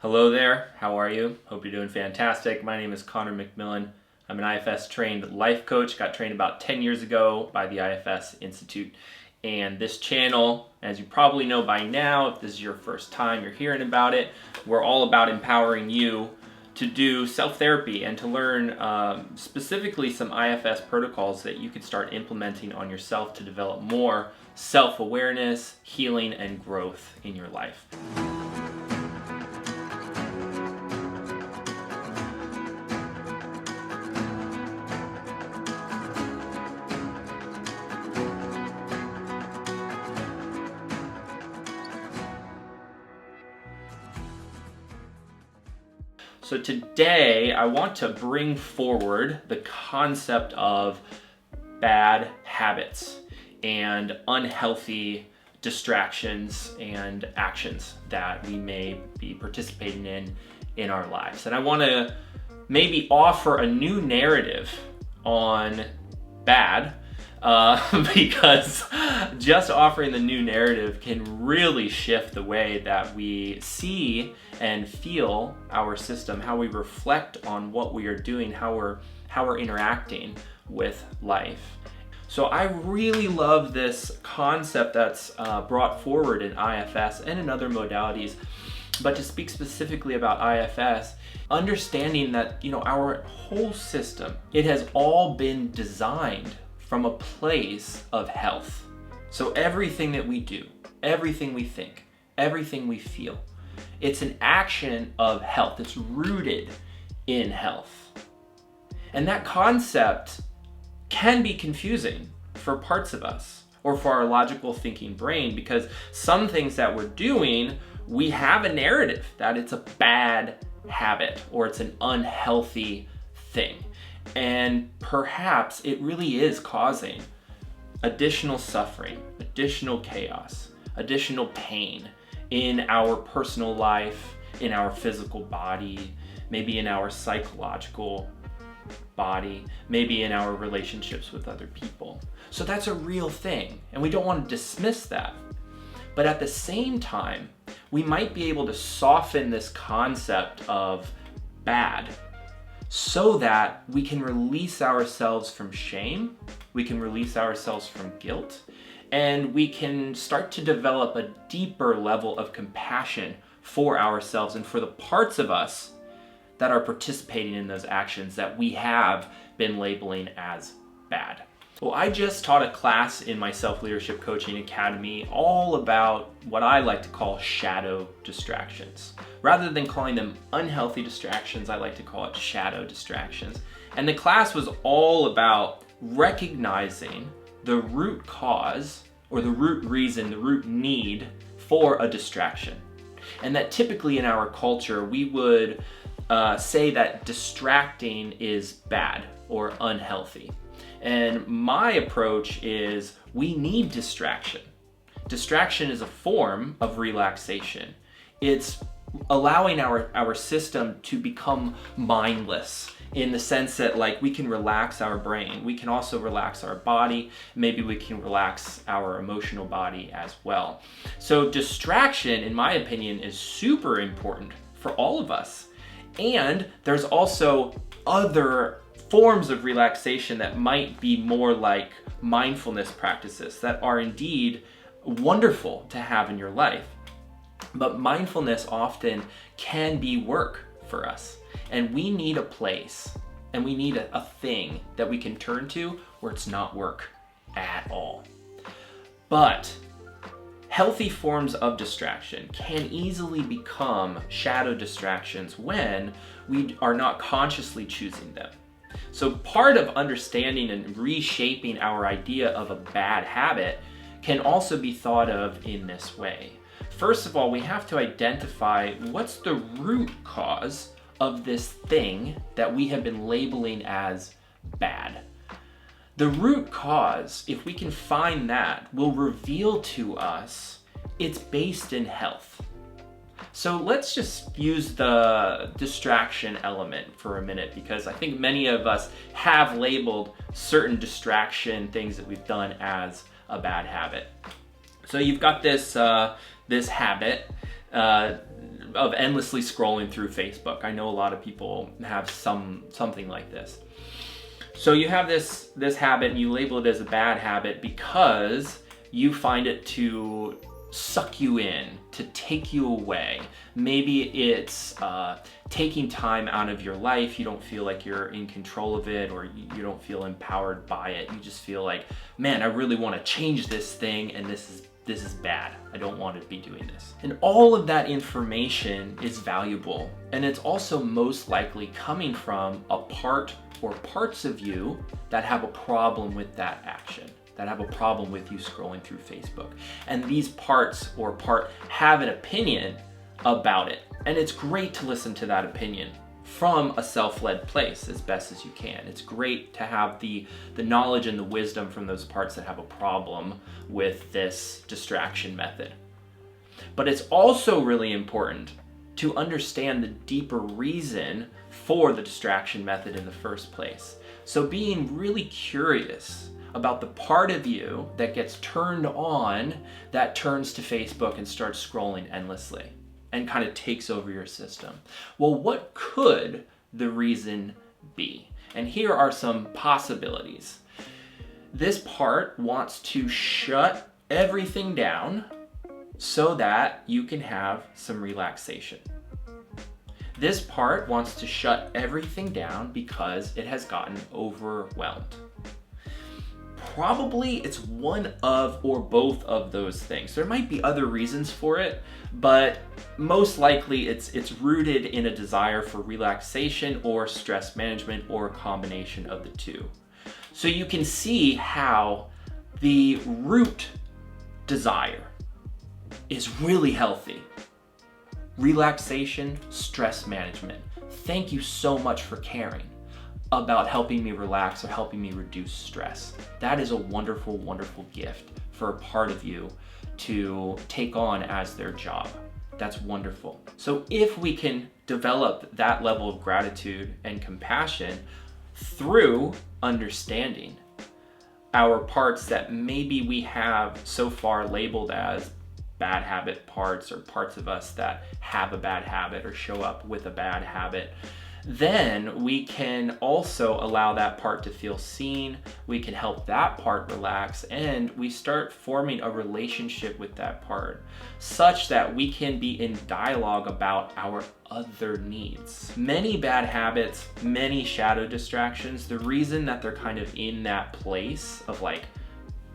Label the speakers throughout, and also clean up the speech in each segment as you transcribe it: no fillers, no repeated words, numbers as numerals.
Speaker 1: Hello there, how are you? Hope you're doing fantastic. My name is Conor McMillen. I'm an IFS trained life coach, got trained about 10 years ago by the IFS Institute. And this channel, as you probably know by now, if this is your first time you're hearing about it, we're all about empowering you to do self-therapy and to learn specifically some IFS protocols that you could start implementing on yourself to develop more self-awareness, healing, and growth in your life. So today I want to bring forward the concept of bad habits and unhealthy distractions and actions that we may be participating in our lives. And I want to maybe offer a new narrative on bad because just offering the new narrative can really shift the way that we see and feel our system, how we reflect on what we are doing, how we're interacting with life. So I really love this concept that's brought forward in IFS and in other modalities, but to speak specifically about IFS, understanding that our whole system, it has all been designed from a place of health. So everything that we do, everything we think, everything we feel, it's an action of health. It's rooted in health. And that concept can be confusing for parts of us or for our logical thinking brain, because some things that we're doing, we have a narrative that it's a bad habit or it's an unhealthy thing. And perhaps it really is causing additional suffering, additional chaos, additional pain in our personal life, in our physical body, maybe in our psychological body, maybe in our relationships with other people. So that's a real thing, and we don't want to dismiss that. But at the same time, we might be able to soften this concept of bad so that we can release ourselves from shame, we can release ourselves from guilt, and we can start to develop a deeper level of compassion for ourselves and for the parts of us that are participating in those actions that we have been labeling as bad. Well, I just taught a class in my Self-Leadership Coaching Academy all about what I like to call shadow distractions. Rather than calling them unhealthy distractions, I like to call it shadow distractions. And the class was all about recognizing the root cause or the root reason, the root need for a distraction. And that typically in our culture, we would say that distracting is bad or unhealthy. And my approach is we need distraction. Distraction is a form of relaxation. It's allowing our system to become mindless in the sense that we can relax our brain. We can also relax our body. Maybe we can relax our emotional body as well. So distraction, in my opinion, is super important for all of us. And there's also other forms of relaxation that might be more like mindfulness practices that are indeed wonderful to have in your life. But mindfulness often can be work for us. And we need a place and we need a thing that we can turn to where it's not work at all. But healthy forms of distraction can easily become shadow distractions when we are not consciously choosing them. So part of understanding and reshaping our idea of a bad habit can also be thought of in this way. First of all, we have to identify what's the root cause of this thing that we have been labeling as bad. The root cause, if we can find that, will reveal to us it's based in health. So let's just use the distraction element for a minute, because I think many of us have labeled certain distraction things that we've done as a bad habit. So you've got this habit of endlessly scrolling through Facebook. I know a lot of people have something like this. So you have this habit and you label it as a bad habit because you find it to suck you in, to take you away. Maybe it's taking time out of your life. You don't feel like you're in control of it, or you don't feel empowered by it. You just feel like, man, I really want to change this thing, and this is bad. I don't want to be doing this. And all of that information is valuable, and it's also most likely coming from a part or parts of you that have a problem with that action, that have a problem with you scrolling through Facebook. And these parts or part have an opinion about it. And it's great to listen to that opinion from a self-led place as best as you can. It's great to have the knowledge and the wisdom from those parts that have a problem with this distraction method. But it's also really important to understand the deeper reason for the distraction method in the first place. So being really curious about the part of you that gets turned on, that turns to Facebook and starts scrolling endlessly and kind of takes over your system. Well, what could the reason be? And here are some possibilities. This part wants to shut everything down so that you can have some relaxation. This part wants to shut everything down because it has gotten overwhelmed. Probably it's one of or both of those things. There might be other reasons for it, but most likely it's rooted in a desire for relaxation or stress management, or a combination of the two. So you can see how the root desire is really healthy. Relaxation, stress management. Thank you so much for caring about helping me relax or helping me reduce stress. That is a wonderful, wonderful gift for a part of you to take on as their job. That's wonderful. So if we can develop that level of gratitude and compassion through understanding our parts that maybe we have so far labeled as bad habit parts, or parts of us that have a bad habit or show up with a bad habit, then we can also allow that part to feel seen. We can help that part relax, and we start forming a relationship with that part such that we can be in dialogue about our other needs. Many bad habits, many shadow distractions, the reason that they're kind of in that place of like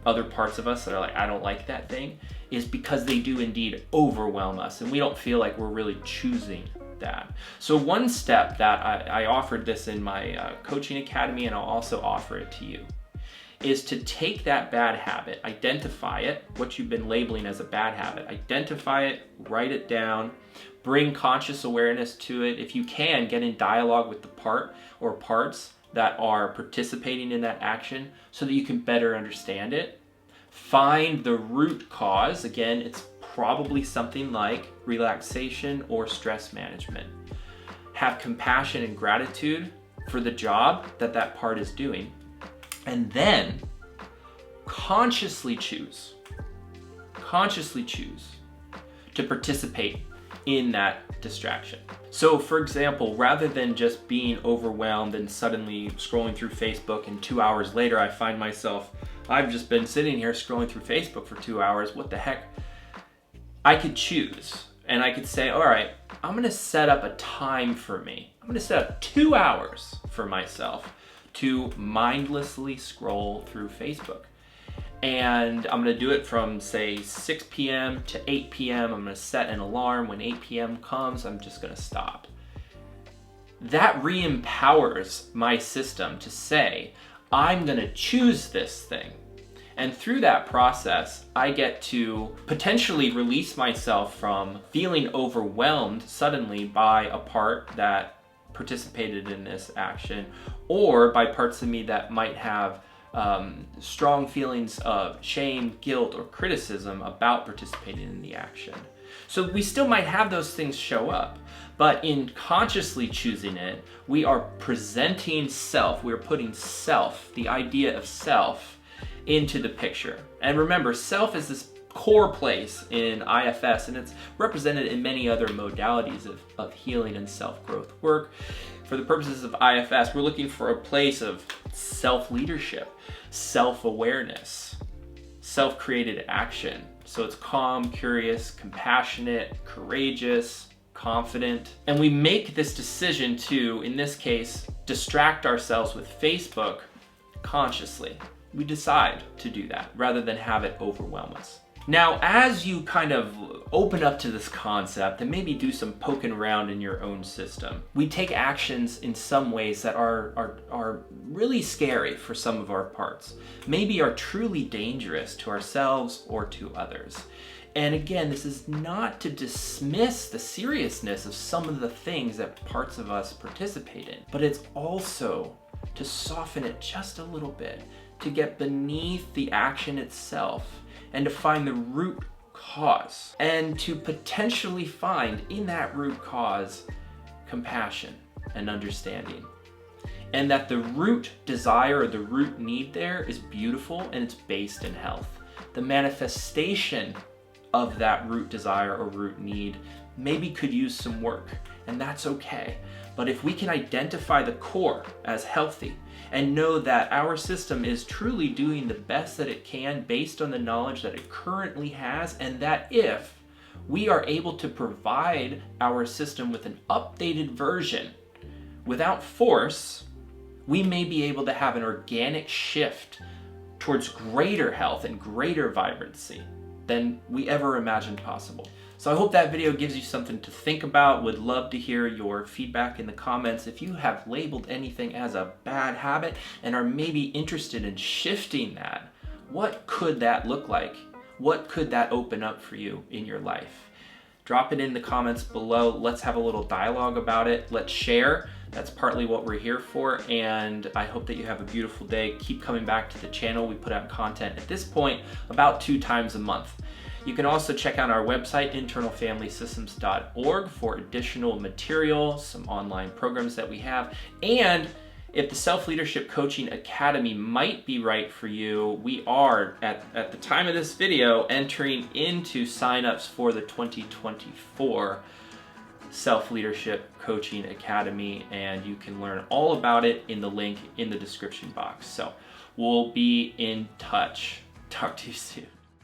Speaker 1: other parts of us that are like, I don't like that thing, is because they do indeed overwhelm us, and we don't feel like we're really choosing that. So one step that I offered this in my coaching academy, and I'll also offer it to you, is to take that bad habit, identify it, what you've been labeling as a bad habit, identify it, write it down, bring conscious awareness to it. If you can, get in dialogue with the part or parts that are participating in that action so that you can better understand it. Find the root cause. Again, it's probably something like relaxation or stress management. Have compassion and gratitude for the job that that part is doing, and then consciously choose to participate in that distraction. So for example, rather than just being overwhelmed and suddenly scrolling through Facebook, and 2 hours later I find myself, I've just been sitting here scrolling through Facebook for 2 hours, what the heck? I could choose, and I could say, all right, I'm gonna set up a time for me. I'm gonna set up 2 hours for myself to mindlessly scroll through Facebook. And I'm gonna do it from say 6 p.m. to 8 p.m. I'm gonna set an alarm. When 8 p.m. comes, I'm just gonna stop. That re-empowers my system to say, I'm gonna choose this thing. And through that process, I get to potentially release myself from feeling overwhelmed suddenly by a part that participated in this action, or by parts of me that might have strong feelings of shame, guilt, or criticism about participating in the action. So we still might have those things show up, but in consciously choosing it, we are presenting self, we're putting self, the idea of self, into the picture. And remember, self is this core place in IFS, and it's represented in many other modalities of healing and self-growth work. For the purposes of IFS, we're looking for a place of self-leadership, self-awareness, self-created action. So it's calm, curious, compassionate, courageous, confident. And we make this decision to, in this case, distract ourselves with Facebook consciously. We decide to do that rather than have it overwhelm us. Now, as you kind of open up to this concept and maybe do some poking around in your own system, we take actions in some ways that are really scary for some of our parts, maybe are truly dangerous to ourselves or to others. And again, this is not to dismiss the seriousness of some of the things that parts of us participate in, but it's also to soften it just a little bit, to get beneath the action itself and to find the root cause, and to potentially find in that root cause compassion and understanding. And that the root desire or the root need there is beautiful and it's based in health. The manifestation of that root desire or root need maybe could use some work, and that's okay. But if we can identify the core as healthy and know that our system is truly doing the best that it can based on the knowledge that it currently has, and that if we are able to provide our system with an updated version without force, we may be able to have an organic shift towards greater health and greater vibrancy than we ever imagined possible. So I hope that video gives you something to think about. Would love to hear your feedback in the comments. If you have labeled anything as a bad habit and are maybe interested in shifting that, what could that look like? What could that open up for you in your life? Drop it in the comments below. Let's have a little dialogue about it. Let's share. That's partly what we're here for, and I hope that you have a beautiful day. Keep coming back to the channel. We put out content at this point about 2 times a month. You can also check out our website, internalfamilysystems.org, for additional material, some online programs that we have. And if the Self-Leadership Coaching Academy might be right for you, we are, at the time of this video, entering into signups for the 2024 Self-Leadership Coaching Academy, and you can learn all about it in the link in the description box. So we'll be in touch. Talk to you soon.